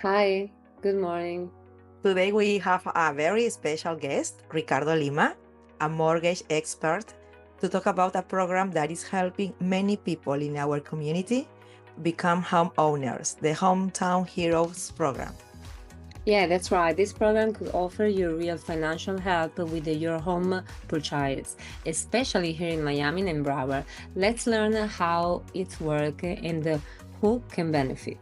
Hi, good morning. Today we have a very special guest, Ricardo Lima, a mortgage expert, to talk about a program that is helping many people in our community become homeowners, the Hometown Heroes program. Yeah, that's right. This program could offer you real financial help with your home purchase, especially here in Miami and Broward. Let's learn how it works and who can benefit.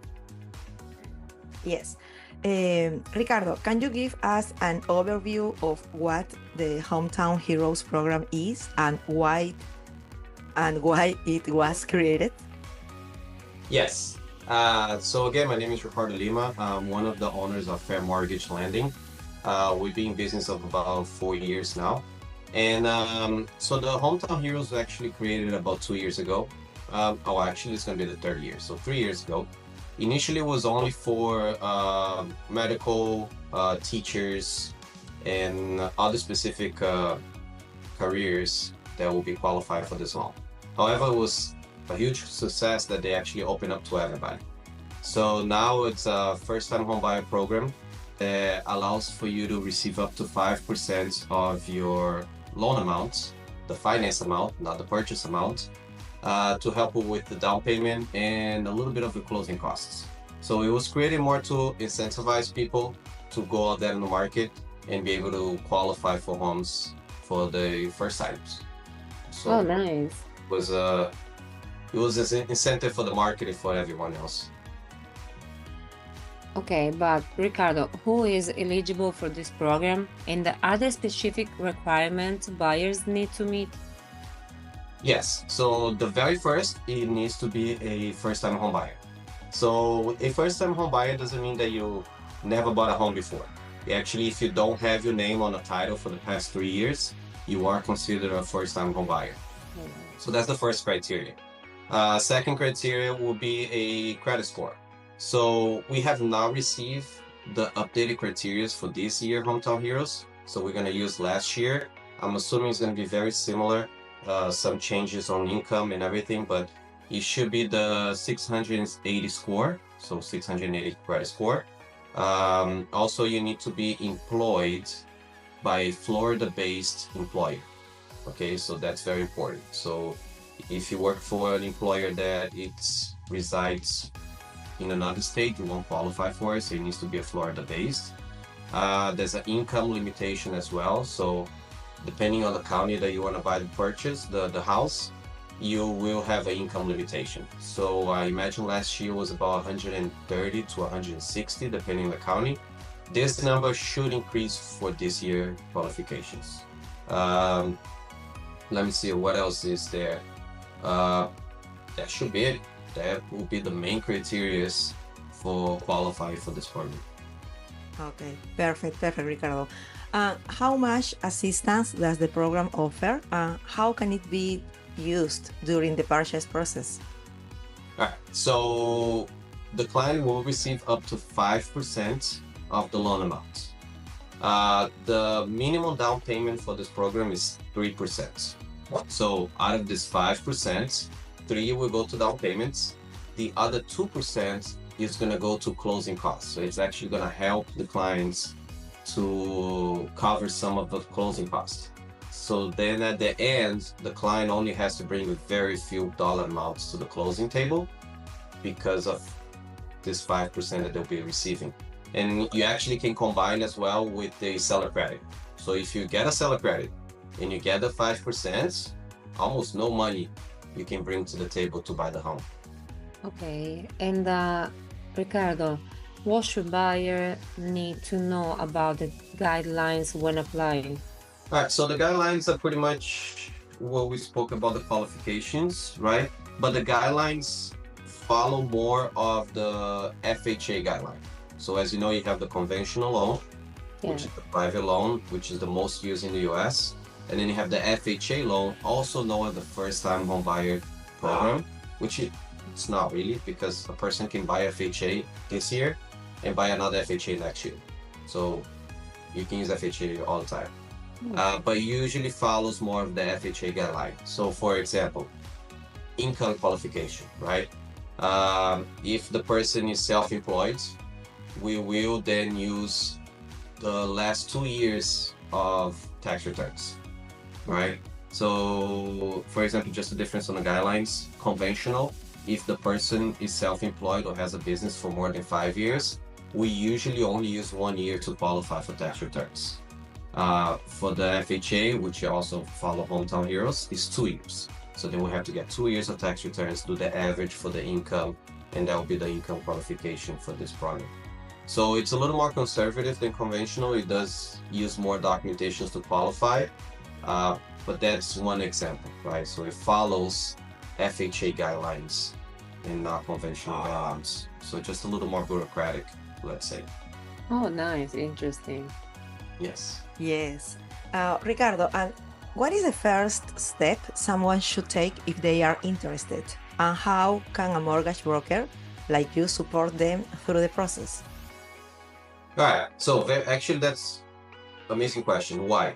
Yes. Ricardo, can you give us an overview of what the Hometown Heroes program is and why it was created? Yes. So again, my name is Ricardo Lima. I'm one of the owners of Fair Mortgage Lending. We've been in business of about 4 years now. And so the Hometown Heroes was actually created about 2 years ago. Actually, it's going to be the third year. So 3 years ago. Initially, it was only for medical teachers and other specific careers that will be qualified for this loan. However, it was a huge success that they actually open up to everybody. So now it's a first-time homebuyer program that allows for you to receive up to 5% of your loan amount, the finance amount, not the purchase amount, to help you with the down payment and a little bit of the closing costs. So it was created more to incentivize people to go out there in the market and be able to qualify for homes for the first times. So Oh, nice. it was an incentive for the market and for everyone else. Okay, but Ricardo, who is eligible for this program and are there specific requirements buyers need to meet? Yes. So the very first, it needs to be a first-time home buyer. So a first-time home buyer doesn't mean that you never bought a home before. Actually, if you don't have your name on a title for the past 3 years, you are considered a first-time home buyer. So that's the first criteria. Second criteria will be a credit score. So we have now received the updated criteria for this year Hometown Heroes. So we're going to use last year. I'm assuming it's going to be very similar. Some changes on income and everything, but it should be the 680 score. So 680 credit score. Also, you need to be employed by a Florida-based employer. Okay, so that's very important. So if you work for an employer that resides in another state, you won't qualify for it. So it needs to be a Florida-based. There's an income limitation as well. So depending on the county that you want to buy the house, you will have an income limitation. So I imagine last year was about 130 to 160, depending on the county. This number should increase for this year qualifications. Let me see what else is there. That should be it. That will be the main criteria for qualifying for this program. Okay, perfect, Ricardo. How much assistance does the program offer? How can it be used during the purchase process? All right, so the client will receive up to 5% of the loan amount. The minimum down payment for this program is 3%. So out of this 5%, 3% will go to down payments. The other 2% is going to go to closing costs. So it's actually going to help the clients to cover some of the closing costs. So then at the end, the client only has to bring very few dollar amounts to the closing table because of this 5% that they'll be receiving. And you actually can combine as well with the seller credit. So if you get a seller credit and you get the 5%, almost no money you can bring to the table to buy the home. Okay, and Ricardo, what should buyer need to know about the guidelines when applying? All right, so the guidelines are pretty much what we spoke about, the qualifications, right? But the guidelines follow more of the FHA guideline. So as you know, you have the conventional loan, which is the private loan, which is the most used in the US. And then you have the FHA loan, also known as the first-time home buyer program, which it's not really, because a person can buy FHA this year and buy another FHA next year. So you can use FHA all the time. But it usually follows more of the FHA guideline. So for example, income qualification, right? If the person is self-employed we will then use the last 2 years of tax returns, right? So, for example, just the difference on the guidelines, conventional, if the person is self-employed or has a business for more than 5 years, we usually only use 1 year to qualify for tax returns. For the FHA, which also follow Hometown Heroes, is 2 years. So then we have to get 2 years of tax returns, do the average for the income, and that will be the income qualification for this program. So it's a little more conservative than conventional. It does use more documentations to qualify, but that's one example, right? So it follows FHA guidelines and not conventional guidelines. So just a little more bureaucratic, let's say. Oh, nice, interesting. Yes. Yes. Ricardo, and what is the first step someone should take if they are interested? And how can a mortgage broker like you support them through the process? All right. So actually, that's amazing question. Why?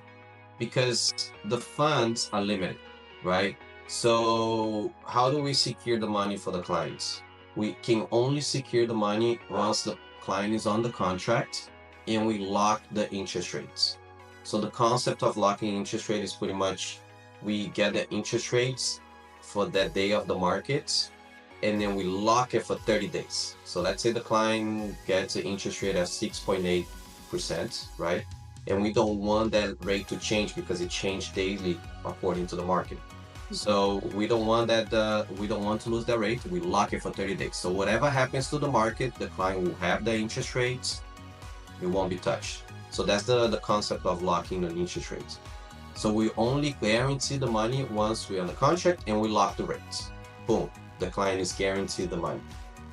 Because the funds are limited, right? So how do we secure the money for the clients? We can only secure the money once the client is on the contract and we lock the interest rates. So the concept of locking interest rate is pretty much we get the interest rates for that day of the market and then we lock it for 30 days. So let's say the client gets an interest rate of 6.8%, right? And we don't want that rate to change because it changed daily according to the market. So we don't want that. We don't want to lose that rate. We lock it for 30 days. So whatever happens to the market, the client will have the interest rates. It won't be touched. So that's the concept of locking an interest rate. So we only guarantee the money once we're on the contract and we lock the rates. Boom, the client is guaranteed the money.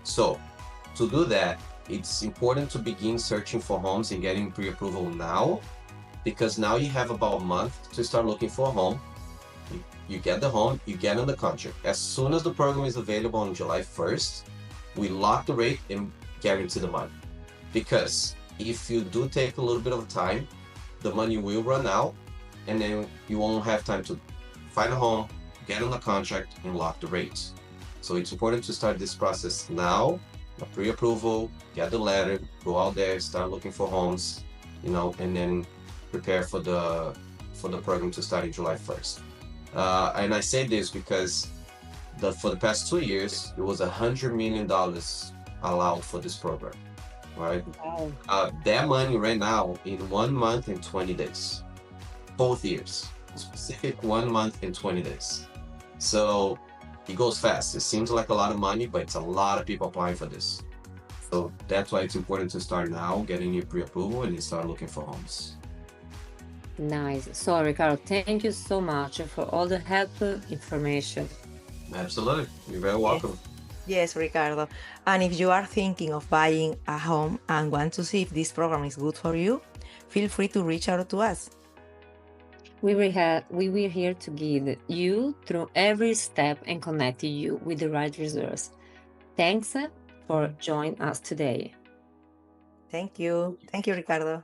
So to do that, it's important to begin searching for homes and getting pre-approval now, because now you have about a month to start looking for a home. You get the home, you get on the contract. As soon as the program is available on July 1st, we lock the rate and guarantee the money. Because if you do take a little bit of time, the money will run out and then you won't have time to find a home, get on the contract and lock the rates. So it's important to start this process now, a pre-approval, get the letter, go out there, start looking for homes, and then prepare for the program to start in July 1st. And I say this because for the past 2 years, it was $100 million allowed for this program, right? Wow. That money right now in 1 month and 20 days, both years, specific 1 month and 20 days. So it goes fast. It seems like a lot of money, but it's a lot of people applying for this. So that's why it's important to start now, getting your pre-approval and start looking for homes. Nice. So, Ricardo, thank you so much for all the helpful information. Absolutely. You're very welcome. Yes, Ricardo. And if you are thinking of buying a home and want to see if this program is good for you, feel free to reach out to us. We were here to guide you through every step and connect you with the right resource. Thanks for joining us today. Thank you. Thank you, Ricardo.